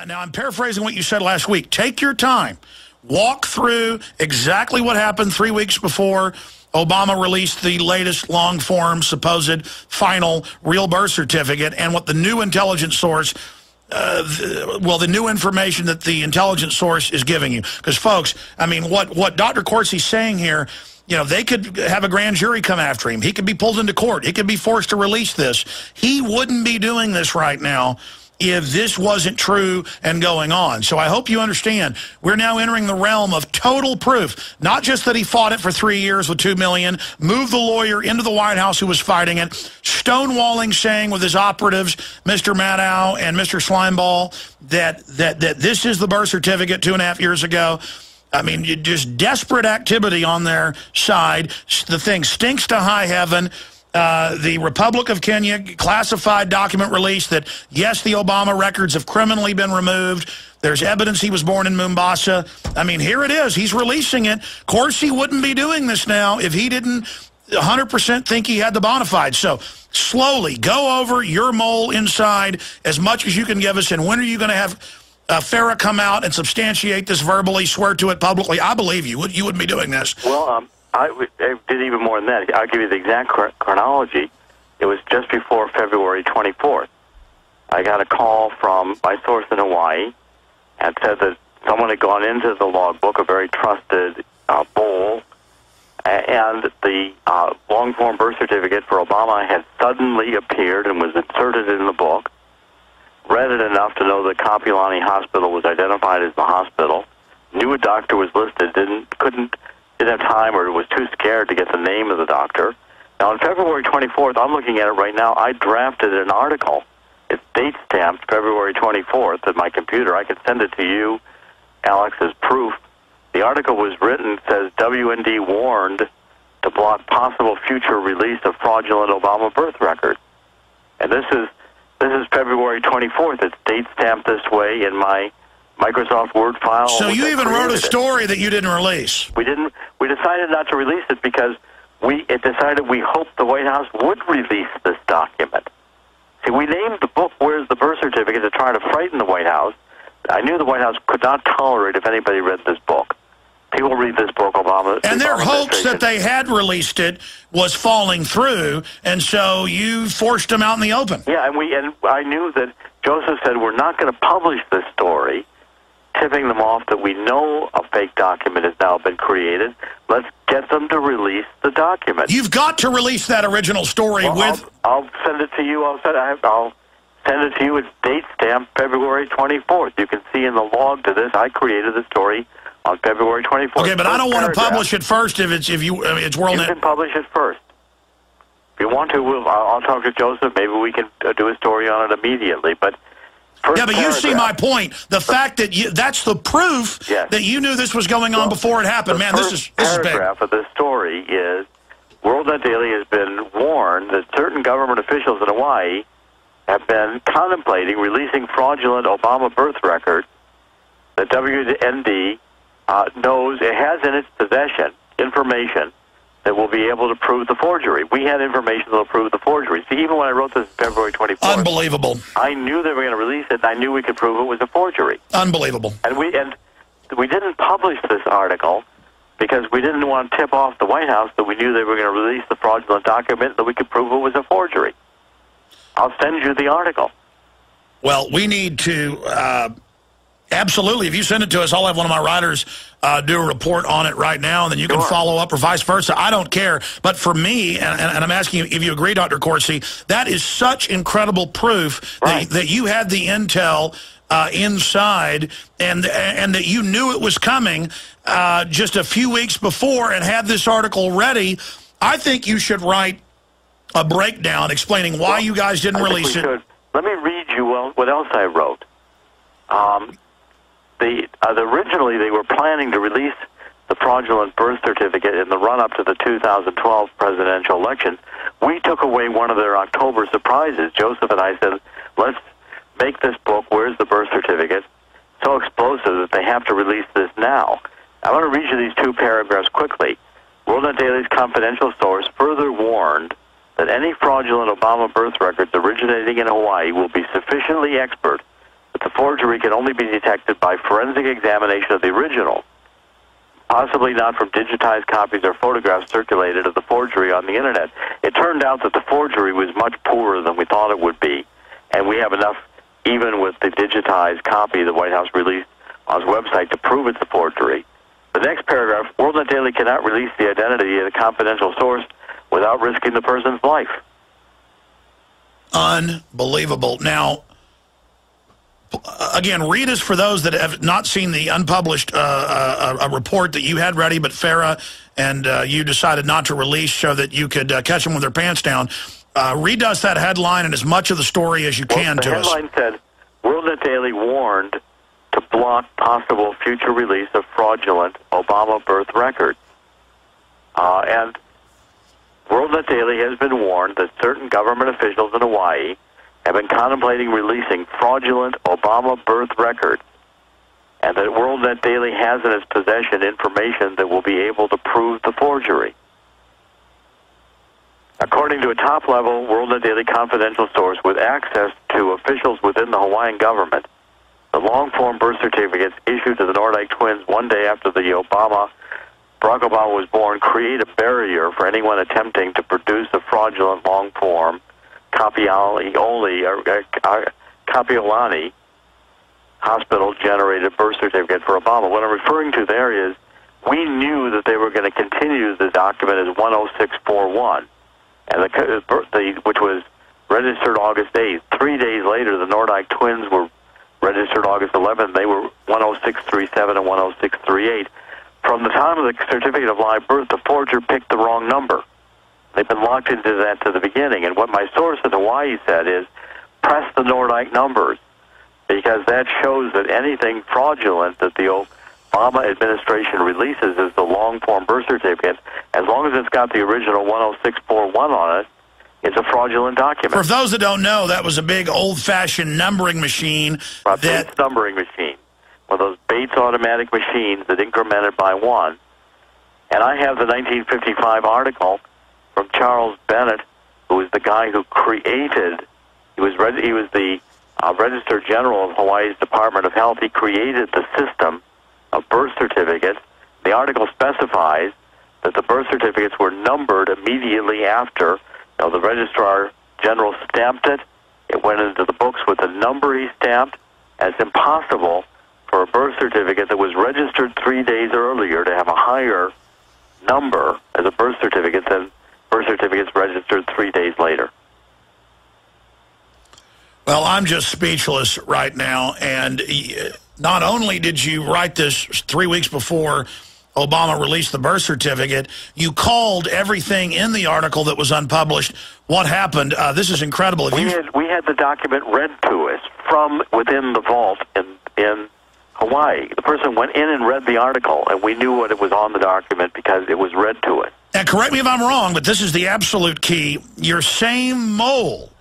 Now, I'm paraphrasing what you said last week. Take your time. Walk through exactly what happened 3 weeks before Obama released the latest long-form, supposed final real birth certificate, and what the new intelligence source, the new information that the intelligence source is giving you. Because, folks, I mean, what Dr. Corsi's saying here, you know, they could have a grand jury come after him. He could be pulled into court. He could be forced to release this. He wouldn't be doing this right now if this wasn't true and going on. So I hope you understand, we're now entering the realm of total proof. Not just that he fought it for 3 years with $2 million, moved the lawyer into the White House who was fighting it, stonewalling, saying with his operatives, Mr. Maddow and Mr. Slimeball, that this is the birth certificate 2.5 years ago. I mean, just desperate activity on their side. The thing stinks to high heaven. The Republic of Kenya classified document released that, yes, the Obama records have criminally been removed. There's evidence he was born in Mombasa. I mean, here it is. He's releasing it. Corsi wouldn't be doing this now if he didn't 100% think he had the bona fides. So slowly go over your mole inside as much as you can give us. And when are you going to have Farah come out and substantiate this verbally, swear to it publicly? I believe you. You wouldn't be doing this. Well, I did even more than that. I'll give you the exact chronology. It was just before February 24th. I got a call from my source in Hawaii and said that someone had gone into the logbook, a very trusted bowl, and the long-form birth certificate for Obama had suddenly appeared and was inserted in the book. Read it enough to know that Kapilani Hospital was identified as the hospital. Knew a doctor was listed, didn't have time or was too scared to get the name of the doctor. Now, on February 24th, I'm looking at it right now, I drafted an article. It's date-stamped February 24th at my computer. I can send it to you, Alex, as proof. The article was written, says, WND warned to block possible future release of fraudulent Obama birth records. And this is February 24th. It's date-stamped this way in my Microsoft Word file. So you even wrote a story that you didn't release. We didn't. We decided not to release it because it decided we hoped the White House would release this document. See, we named the book "Where's the Birth Certificate" to try to frighten the White House. I knew the White House could not tolerate if anybody read this book. People read this book, Obama. And their hopes that they had released it was falling through, and so you forced them out in the open. Yeah, and I knew that Joseph said we're not going to publish this story, tipping them off that we know a fake document has now been created. Let's get them to release the document. You've got to release that original story with... I'll send it to you. I'll send it to you. It's date stamped February 24th. You can see in the log to this, I created the story on February 24th. Okay, but I don't want to publish it first it's WorldNet. You can publish it first. If you want to, I'll talk to Joseph. Maybe we can do a story on it immediately, but... Yeah, but you see my point. The fact that that's the proof that you knew this was going on before it happened. Man, this is big. The paragraph of this story is, WorldNet Daily has been warned that certain government officials in Hawaii have been contemplating releasing fraudulent Obama birth records that WND knows it has in its possession information that will be able to prove the forgery. We had information that will prove the forgery. See, even when I wrote this February 24th... Unbelievable. I knew they were going to release it, and I knew we could prove it was a forgery. Unbelievable. And we didn't publish this article because we didn't want to tip off the White House that we knew they were going to release the fraudulent document that we could prove it was a forgery. I'll send you the article. Well, we need to... Absolutely. If you send it to us, I'll have one of my writers do a report on it right now, and then you can follow up or vice versa. I don't care. But for me, and I'm asking you if you agree, Dr. Corsi, that is such incredible proof that you had the intel inside and that you knew it was coming just a few weeks before and had this article ready. I think you should write a breakdown explaining why you guys didn't release it. Let me read you what else I wrote. Originally, they were planning to release the fraudulent birth certificate in the run-up to the 2012 presidential election. We took away one of their October surprises. Joseph and I said, let's make this book, Where's the Birth Certificate, so explosive that they have to release this now. I want to read you these two paragraphs quickly. WorldNet Daily's confidential source further warned that any fraudulent Obama birth records originating in Hawaii will be sufficiently expert that the forgery can only be detected by forensic examination of the original, possibly not from digitized copies or photographs circulated of the forgery on the Internet. It turned out that the forgery was much poorer than we thought it would be, and we have enough, even with the digitized copy the White House released on its website, to prove it's a forgery. The next paragraph, WorldNet Daily cannot release the identity of the confidential source without risking the person's life. Unbelievable. Now, again, read us for those that have not seen the unpublished a report that you had ready, but Farah and you decided not to release so that you could catch them with their pants down. Read us that headline and as much of the story as you can to us. The headline said, WorldNet Daily warned to block possible future release of fraudulent Obama birth records. And WorldNet Daily has been warned that certain government officials in Hawaii have been contemplating releasing fraudulent Obama birth records, and that WorldNet Daily has in its possession information that will be able to prove the forgery. According to a top-level WorldNet Daily confidential source with access to officials within the Hawaiian government, the long-form birth certificates issued to the Nordyke twins one day after Barack Obama was born create a barrier for anyone attempting to produce a fraudulent long-form Kapiolani hospital-generated birth certificate for Obama. What I'm referring to there is we knew that they were going to continue the document as 10641, and which was registered August 8th. 3 days later, the Nordyke twins were registered August 11th. They were 10637 and 10638. From the time of the certificate of live birth, the forger picked the wrong number. They've been locked into that to the beginning. And what my source in Hawaii said is, press the Nordyke numbers, because that shows that anything fraudulent that the Obama administration releases as the long-form birth certificate, as long as it's got the original 10641 on it, it's a fraudulent document. For those that don't know, that was a big old-fashioned numbering machine. Bates numbering machine. One of those Bates automatic machines that incremented by one. And I have the 1955 article from Charles Bennett, who was the guy who created, he was the Register General of Hawaii's Department of Health. He created the system of birth certificates. The article specifies that the birth certificates were numbered immediately after the Registrar General stamped it. It went into the books with the number he stamped, and it's impossible for a birth certificate that was registered 3 days earlier to have a higher number as a birth certificate than birth certificates registered 3 days later. Well, I'm just speechless right now, and not only did you write this 3 weeks before Obama released the birth certificate, you called everything in the article that was unpublished. What happened? This is incredible. We had the document read to us from within the vault in Hawaii. The person went in and read the article, and we knew what it was on the document because it was read to us. And correct me if I'm wrong, but this is the absolute key. Your same mole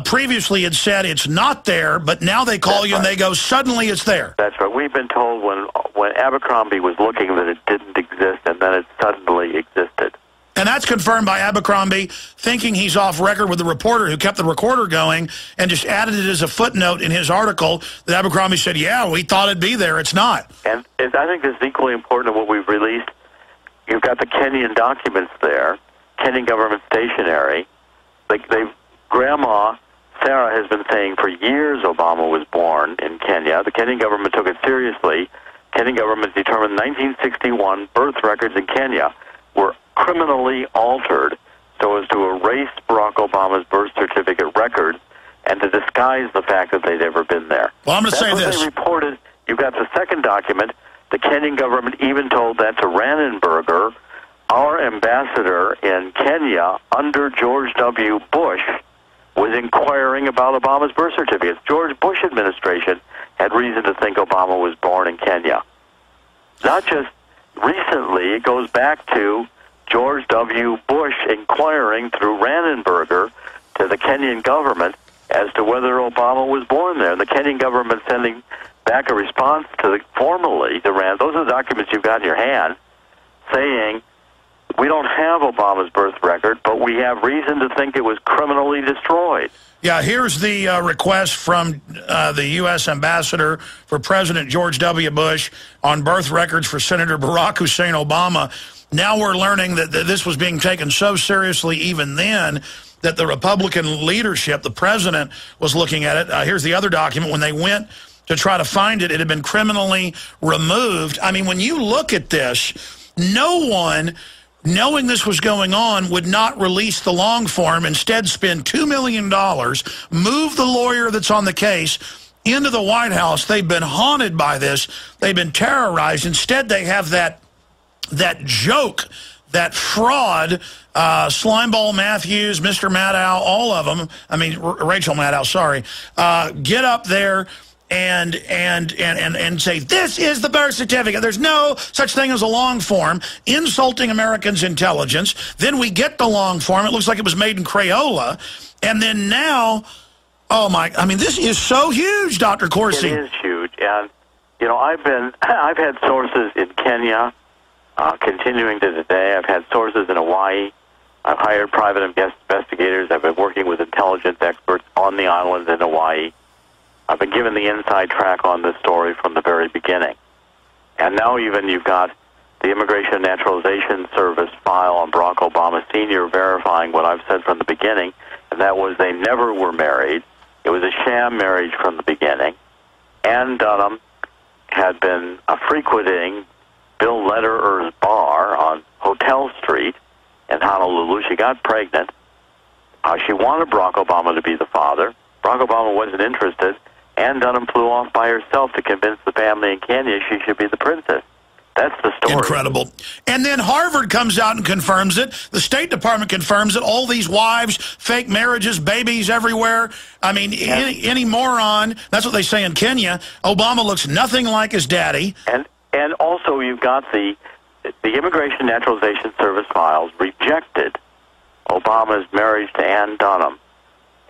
previously had said it's not there, but now they call you and they go, suddenly it's there. That's right. We've been told when Abercrombie was looking that it didn't exist, and then it suddenly existed. And that's confirmed by Abercrombie, thinking he's off record with the reporter who kept the recorder going and just added it as a footnote in his article that Abercrombie said, yeah, we thought it'd be there. It's not. And I think this is equally important to what we've released. You've got the Kenyan documents there, Kenyan government stationery. Grandma Sarah has been saying for years Obama was born in Kenya. The Kenyan government took it seriously. Kenyan government determined 1961 birth records in Kenya were criminally altered so as to erase Barack Obama's birth certificate records and to disguise the fact that they'd ever been there. Well, I'm going to say this. They reported. You've got the second document. The Kenyan government even told that to Rannenberger, our ambassador in Kenya under George W. Bush, was inquiring about Obama's birth certificates. George Bush administration had reason to think Obama was born in Kenya. Not just recently, it goes back to George W. Bush inquiring through Rannenberger to the Kenyan government as to whether Obama was born there. And the Kenyan government sending back a response to formally to Rand. Those are the documents you've got in your hand saying we don't have Obama's birth record, but we have reason to think it was criminally destroyed. Yeah, here's the request from the U.S. Ambassador for President George W. Bush on birth records for Senator Barack Hussein Obama. Now we're learning that this was being taken so seriously even then that the Republican leadership, the president, was looking at it. Here's the other document. When they went to try to find it, it had been criminally removed. I mean, when you look at this, no one, knowing this was going on, would not release the long form, instead spend $2 million, move the lawyer that's on the case into the White House. They've been haunted by this. They've been terrorized. Instead, they have that joke, that fraud, Slimeball Matthews, Mr. Maddow, all of them, I mean, Rachel Maddow, sorry, get up there and say, this is the birth certificate. There's no such thing as a long form, insulting Americans' intelligence. Then we get the long form. It looks like it was made in Crayola. And then now, oh my, I mean, this is so huge, Dr. Corsi. It is huge. And, you know, I've had sources in Kenya, continuing to today. I've had sources in Hawaii. I've hired private investigators. I've been working with intelligence experts on the islands in Hawaii. I've been given the inside track on this story from the very beginning. And now even you've got the Immigration and Naturalization Service file on Barack Obama Sr. verifying what I've said from the beginning, and that was they never were married. It was a sham marriage from the beginning. Ann Dunham had been frequenting Bill Lederer's bar on Hotel Street in Honolulu. She got pregnant. She wanted Barack Obama to be the father. Barack Obama wasn't interested. Ann Dunham flew off by herself to convince the family in Kenya she should be the princess. That's the story. Incredible. And then Harvard comes out and confirms it. The State Department confirms it. All these wives, fake marriages, babies everywhere. I mean, any moron, that's what they say in Kenya. Obama looks nothing like his daddy. And also you've got the Immigration and Naturalization Service files rejected Obama's marriage to Ann Dunham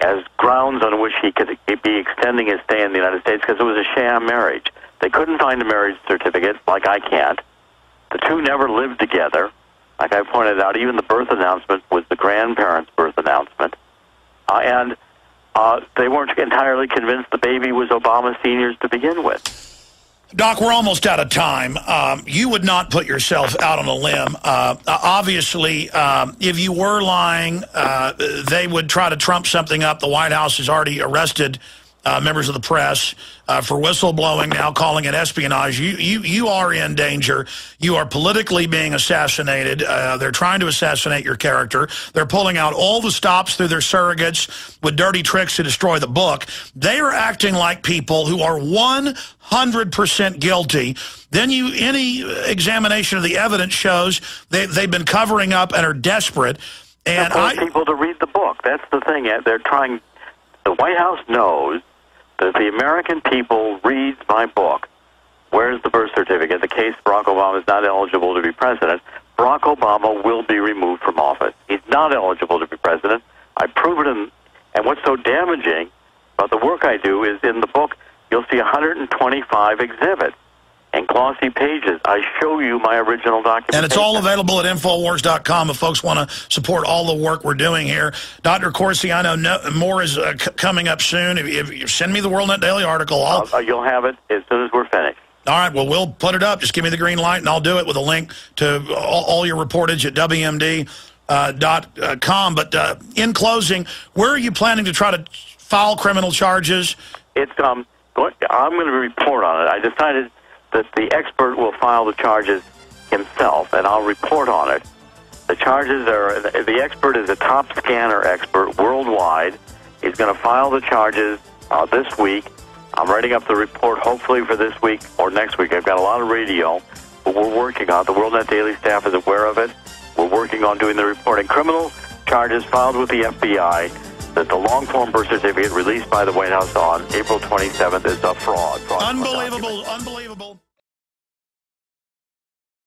as grounds on which he could be extending his stay in the United States because it was a sham marriage. They couldn't find a marriage certificate, like I can't. The two never lived together. Like I pointed out, even the birth announcement was the grandparents' birth announcement. And they weren't entirely convinced the baby was Obama Sr.'s to begin with. Doc, we're almost out of time. You would not put yourself out on a limb. Obviously, if you were lying, they would try to trump something up. The White House has already arrested members of the press for whistleblowing, now calling it espionage. You are in danger. You are politically being assassinated. They're trying to assassinate your character. They're pulling out all the stops through their surrogates with dirty tricks to destroy the book. They are acting like people who are 100% guilty. Then any examination of the evidence shows they've been covering up and are desperate. And people to read the book. That's the thing. They're trying. The White House knows that the American people reads my book. Where's the birth certificate? The case Barack Obama is not eligible to be president. Barack Obama will be removed from office. He's not eligible to be president. I prove it and what's so damaging about the work I do is in the book, you'll see 125 exhibits and glossy pages. I show you my original documentation. And it's all available at Infowars.com if folks want to support all the work we're doing here. Dr. Corsi, I know more is coming up soon. If you send me the WorldNet Daily article, you'll have it as soon as we're finished. All right, well, we'll put it up. Just give me the green light, and I'll do it with a link to all your reportage at WMD.com. But in closing, where are you planning to try to file criminal charges? I'm going to report on it. I decided that the expert will file the charges himself, and I'll report on it. The charges are, the expert is a top scanner expert worldwide. He's going to file the charges this week. I'm writing up the report hopefully for this week or next week. I've got a lot of radio, but we're working on it. The WorldNet Daily staff is aware of it. We're working on doing the reporting. Criminal charges filed with the FBI that the long-form birth certificate released by the White House on April 27th is a fraud. Unbelievable, unbelievable.